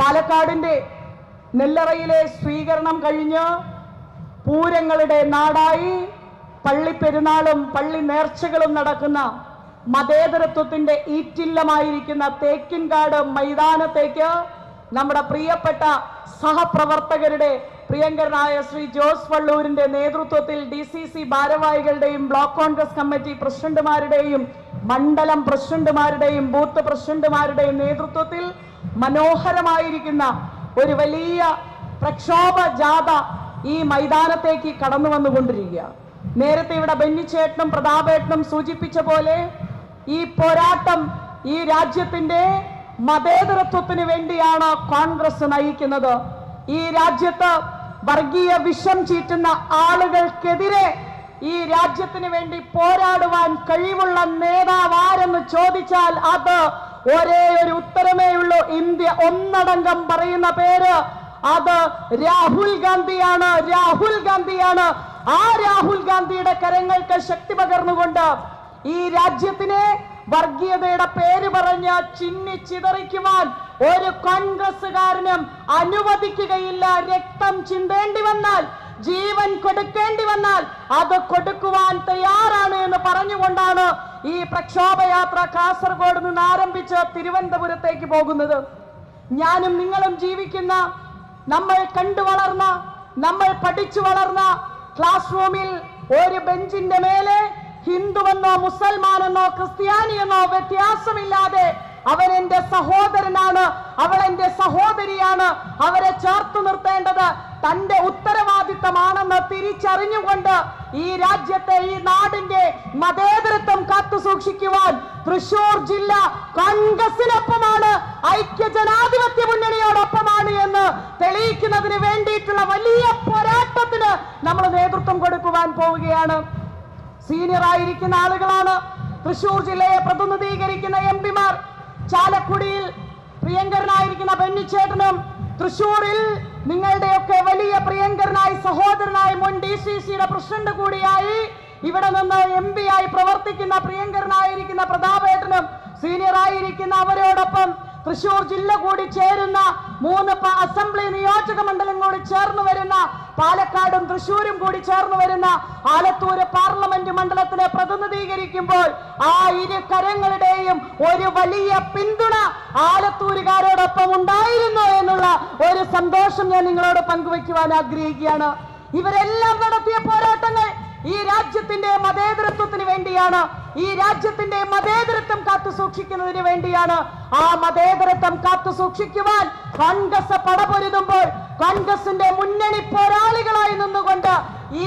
പാലക്കാടിന്റെ നെല്ലറയിലെ സ്വീകരണം കഴിഞ്ഞ് പൂരങ്ങളുടെ നാടായി പള്ളിപ്പെരുന്നാളും പള്ളി നേർച്ചകളും നടക്കുന്ന മതേതരത്വത്തിന്റെ ഈറ്റില്ലമായിരിക്കുന്ന തേക്കിൻകാട് മൈതാനത്തേക്ക് നമ്മുടെ പ്രിയപ്പെട്ട സഹപ്രവർത്തകരുടെ പ്രിയങ്കരനായ ശ്രീ ജോസ് വള്ളൂരിന്റെ നേതൃത്വത്തിൽ DCC ഭാരവാഹികളുടെയും ബ്ലോക്ക് കോൺഗ്രസ് കമ്മിറ്റി പ്രസിഡന്റുമാരുടെയും മണ്ഡലം പ്രസിഡന്റുമാരുടെയും ബൂത്ത് പ്രസിഡന്റുമാരുടെയും നേതൃത്വത്തിൽ മനോഹരമായിരിക്കുന്ന ഒരു വലിയ പ്രക്ഷോഭ ജാഥ ഈ മൈതാനത്തേക്ക് കടന്നു വന്നുകൊണ്ടിരിക്കുക. നേരത്തെ ഇവിടെ ബെന്നിച്ചേട്ടനും പ്രതാപേട്ടനും സൂചിപ്പിച്ച പോലെ ഈ പോരാട്ടം ഈ രാജ്യത്തിന്റെ മതേതരത്വത്തിന് വേണ്ടിയാണ് കോൺഗ്രസ് നയിക്കുന്നത്. ഈ രാജ്യത്ത് വർഗീയ വിഷം ചീറ്റുന്ന ആളുകൾക്കെതിരെ ഈ രാജ്യത്തിന് വേണ്ടി പോരാടുവാൻ കഴിവുള്ള നേതാവ് ആരെന്ന് ചോദിച്ചാൽ അത് ഒരേ ഒരു ഉത്തരമേ ഉള്ളൂ. ഇന്ത്യ ഒന്നടങ്കം പറയുന്ന പേര് അത് രാഹുൽ ഗാന്ധിയാണ്. രാഹുൽ ഗാന്ധിയാണ്. ആ രാഹുൽ ഗാന്ധിയുടെ കരങ്ങൾക്ക് ശക്തി പകർന്നുകൊണ്ട് ഈ രാജ്യത്തിനെ വർഗീയതയുടെ പേര് പറഞ്ഞ് ചിന്നിച്ചിതറിക്കുവാൻ ഒരു കോൺഗ്രസുകാരനും അനുവദിക്കുകയില്ല. രക്തം ചിന്തേണ്ടി വന്നാൽ, ജീവൻ കൊടുക്കേണ്ടി വന്നാൽ അത് കൊടുക്കുവാൻ തയ്യാറാണ് എന്ന് പറഞ്ഞുകൊണ്ടാണ് ഈ പ്രക്ഷോഭയാത്ര കാസർഗോഡ് നിന്ന് ആരംഭിച്ച് തിരുവനന്തപുരത്തേക്ക് പോകുന്നത്. ഞാനും നിങ്ങളും ജീവിക്കുന്ന, നമ്മൾ കണ്ടു വളർന്ന, നമ്മൾ പഠിച്ചു വളർന്ന ക്ലാസ് റൂമിൽ ഒരു ബെഞ്ചിന്റെ മേലെ ഹിന്ദുവെന്നോ മുസൽമാനെന്നോ ക്രിസ്ത്യാനിയെന്നോ വ്യത്യാസമില്ലാതെ അവൻ എന്റെ സഹോദരനാണ്, അവൾ എന്റെ സഹോദരിയാണ്, അവരെ ചേർത്തു നിർത്തേണ്ടത് തന്റെ ഉത്തരവാദിത്തമാണെന്ന് തിരിച്ചറിഞ്ഞുകൊണ്ട് ഈ രാജ്യത്തെ, ഈ നാടിന്റെ മതേതരത്വം കാത്തു സൂക്ഷിക്കുവാൻ തൃശൂർ ജില്ല കോൺഗ്രസിനൊപ്പമാണ്, ഐക്യജനാധിപത്യ മുന്നണിയോടൊപ്പമാണ് എന്ന് തെളിയിക്കുന്നതിന് വേണ്ടിയിട്ടുള്ള വലിയ പോരാട്ടത്തിന് നമ്മൾ നേതൃത്വം കൊടുക്കുവാൻ പോവുകയാണ്. സീനിയർ ആയിരിക്കുന്ന ആളുകളാണ് തൃശൂർ ജില്ലയെ പ്രതിനിധീകരിക്കുന്ന MP-മാർ. ചാലക്കുടിയിൽ പ്രിയങ്കരനായിരിക്കുന്ന ബെന്നിച്ചേട്ടനും തൃശൂരിൽ നിങ്ങളുടെയൊക്കെ വലിയ പ്രിയങ്കരനായി സഹോദരനായി മുൻ DCCയുടെ പ്രസിഡന്റ് കൂടിയായി ഇവിടെ നിന്ന് MP ആയി പ്രവർത്തിക്കുന്ന പ്രിയങ്കരനായിരിക്കുന്ന പ്രതാപേട്ടനും സീനിയർ ആയിരിക്കുന്ന അവരോടൊപ്പം തൃശൂർ ജില്ല കൂടി ചേരുന്ന 3 അസംബ്ലി നിയോജക മണ്ഡലം കൂടി ചേർന്ന് വരുന്ന പാലക്കാടും തൃശൂരും കൂടി ചേർന്ന് വരുന്ന ആലത്തൂര് പാർലമെന്റ് മണ്ഡലത്തിനെ പ്രതിനിധീകരിക്കുമ്പോൾ ആ ഇരു കരങ്ങളുടെയും ഒരു വലിയ പിന്തുണ ആലത്തൂരുകാരോടൊപ്പം ഉണ്ടായിരുന്നു എന്നുള്ള ഒരു സന്തോഷം ഞാൻ നിങ്ങളോട് പങ്കുവയ്ക്കുവാൻ ആഗ്രഹിക്കുകയാണ്. ഇവരെല്ലാം നടത്തിയ പോരാട്ടങ്ങൾ ഈ രാജ്യത്തിന്റെ മതേതരത്വത്തിന് വേണ്ടിയാണ്, ഈ രാജ്യത്തിന്റെ മതേതരത്വം കാത്തു സൂക്ഷിക്കുന്നതിന് വേണ്ടിയാണ്. ആ മതേതരത്വം കാത്തു സൂക്ഷിക്കുവാൻ കോൺഗ്രസ് പടപൊരുതുമ്പോൾ കോൺഗ്രസിന്റെ മുന്നണി പോരാളികളായി നിന്നുകൊണ്ട് ഈ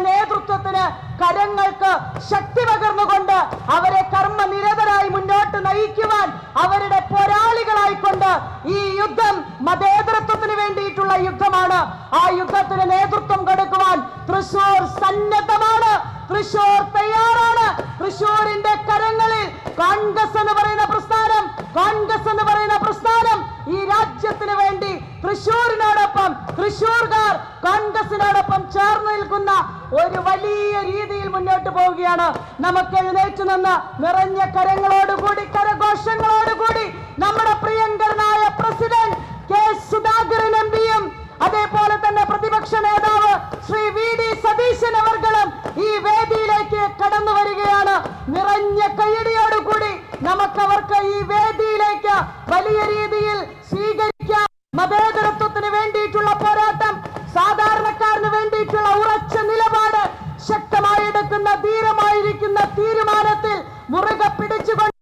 നേതൃത്വത്തിന് കരങ്ങൾക്ക് ശക്തി പകർന്നുകൊണ്ട് അവരെ കർമ്മനിരതരായി മുന്നോട്ട് നയിക്കുവാൻ അവരുടെ പോരാളികളായിക്കൊണ്ട് ഈ യുദ്ധം മതേതരത്വത്തിന് വേണ്ടിയിട്ടുള്ള യുദ്ധമാണ്. ആ യുദ്ധത്തിന് നേതൃത്വം കൊടുക്കുവാൻ തൃശൂർ സന്നദ്ധമാണ്, തൃശൂർ തയ്യാറാണ്. തൃശൂരിന്റെ കരങ്ങളിൽ കോൺഗ്രസ് എന്ന് പറയുന്ന പ്രസ്ഥാനം, കോൺഗ്രസ് എന്ന് പറയുന്ന പ്രസ്ഥാനം ഈ രാജ്യത്തിന് വേണ്ടി തൃശൂരിനോടൊപ്പം, തൃശൂർകാർ കോൺഗ്രസിനോടൊപ്പം ചേർന്ന് നിൽക്കുന്ന ഒരു വലിയ രീതിയിൽ മുന്നോട്ട് പോവുകയാണ്. നമുക്ക് എഴുന്നേറ്റ് നിന്ന് നിറഞ്ഞ കരങ്ങളോടുകൂടി, കരഘോഷങ്ങളോടുകൂടി നമ്മുടെ പ്രിയങ്കരനായ പ്രസിഡന്റ് കെ സുധാകരൻ MP-യും അതേപോലെ തന്നെ പ്രതിപക്ഷ നേതാവ് ശ്രീ VD സതീശൻ അവർകളും ഈ വേദിയിലേക്ക് കടന്നു വരികയാണ്. നിറഞ്ഞ കയ്യടിയോടുകൂടി നമുക്കവർക്ക് ഈ വേദിയിലേക്ക് വലിയ രീതിയിൽ സ്വീകരിക്കാം. മതേതരത്വത്തിന് വേണ്ടിയിട്ടുള്ള പോരാട്ടം, സാധാരണക്കാരന് വേണ്ടിയിട്ടുള്ള ഉറച്ച നിലപാട്, ശക്തമായി എടുക്കുന്ന ധീരമായിരിക്കുന്ന തീരുമാനത്തിൽ മുറുകെ പിടിച്ചുകൊണ്ട്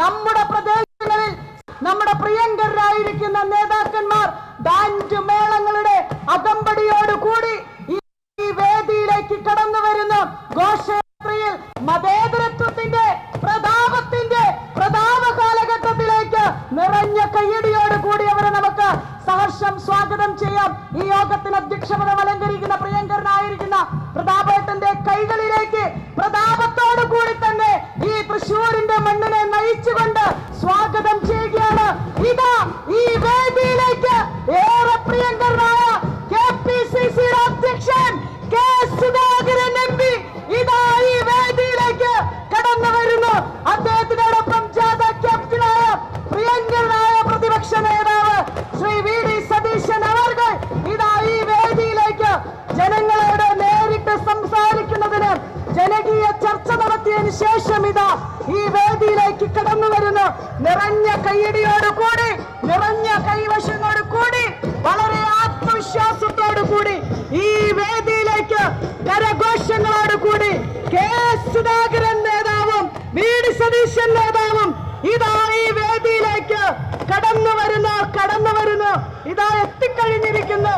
നമ്മുടെ പ്രദേശങ്ങളിൽ നമ്മുടെ പ്രിയങ്കരായിരിക്കുന്ന നേതാക്കന്മാർ ബാൻഡ് മേളങ്ങളുടെ അകമ്പടിയോടുകൂടി ഈ വേദിയിലേക്ക് കടന്നു വരുന്ന ഘോഷയാത്രയിൽ മതേതരത്വത്തിന്റെ പ്രതാപ കാലഘട്ടത്തിലേക്ക് നിറഞ്ഞ കയ്യടിയോടുകൂടി അവരെ നമുക്ക് സഹർഷം സ്വാഗതം ചെയ്യാം. ഈ യോഗത്തിന് അധ്യക്ഷപദം അലങ്കരിക്കുന്ന പ്രിയങ്കരനായിരിക്കുന്ന പ്രതാപേട്ടന്റെ കൈകളിലേക്ക് പ്രതാപത്തോടു കൂടി തന്നെ ഈ തൃശൂരിന്റെ മണ്ണിനെ നയിച്ചുകൊണ്ട് സ്വാഗതം ചെയ്യുകയാണ്. ഇതാ ഈ വേദിയിലേക്ക് ഏറെ പ്രിയങ്കരനായ KPCCയുടെ അധ്യക്ഷൻ കെ സുധാകരൻ MP ഇതാ ഈ വേദിയിലേക്ക് കടന്നു വരുന്നു. അദ്ദേഹത്തിനോടൊപ്പം ജാഥ ക്യാപ്റ്റനായ പ്രിയങ്കരനായ പ്രതിപക്ഷ നേതാവ് ശ്രീ VD അതിനുശേഷം ഇതാ ഈ വേദിയിലേക്ക് കടന്നു വരുന്നു. നിറഞ്ഞ കയ്യടിയോട് കൂടി, നിറഞ്ഞ കൈവശങ്ങളോട് കൂടി, വളരെ ആത്മവിശ്വാസത്തോടു കൂടി ഈ വേദിയിലേക്ക് കരഘോഷങ്ങളോട് കൂടി കെ സുധാകരൻ നേതാവും വി.ഡി. സതീശൻ നേതാവും ഇതാ ഈ വേദിയിലേക്ക് കടന്നു വരുന്നു. ഇതാ എത്തിക്കഴിഞ്ഞിരിക്കുന്നു.